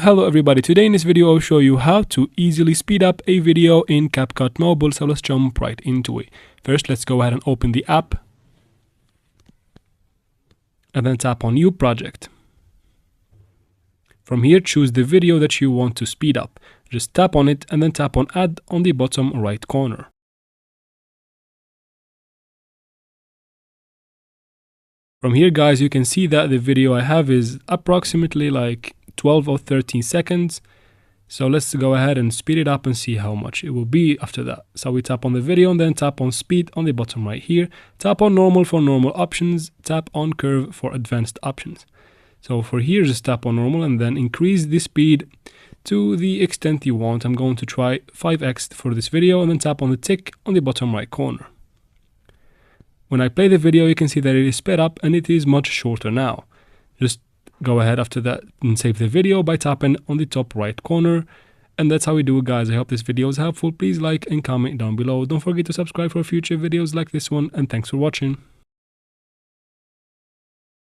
Hello everybody, today in this video I'll show you how to easily speed up a video in Capcut Mobile, so let's jump right into it. First let's go ahead and open the app and then tap on New Project. From here choose the video that you want to speed up. Just tap on it and then tap on Add on the bottom right corner. From here guys, you can see that the video I have is approximately like 12 or 13 seconds. So let's go ahead and speed it up and see how much it will be after that. So we tap on the video and then tap on speed on the bottom right here. Tap on normal for normal options. Tap on curve for advanced options. So for here, just tap on normal and then increase the speed to the extent you want. I'm going to try 5x for this video and then tap on the tick on the bottom right corner. When I play the video, you can see that it is sped up and it is much shorter now. Just go ahead after that and save the video by tapping on the top right corner. And that's how we do it, guys. I hope this video is helpful. Please like and comment down below. Don't forget to subscribe for future videos like this one, and thanks for watching.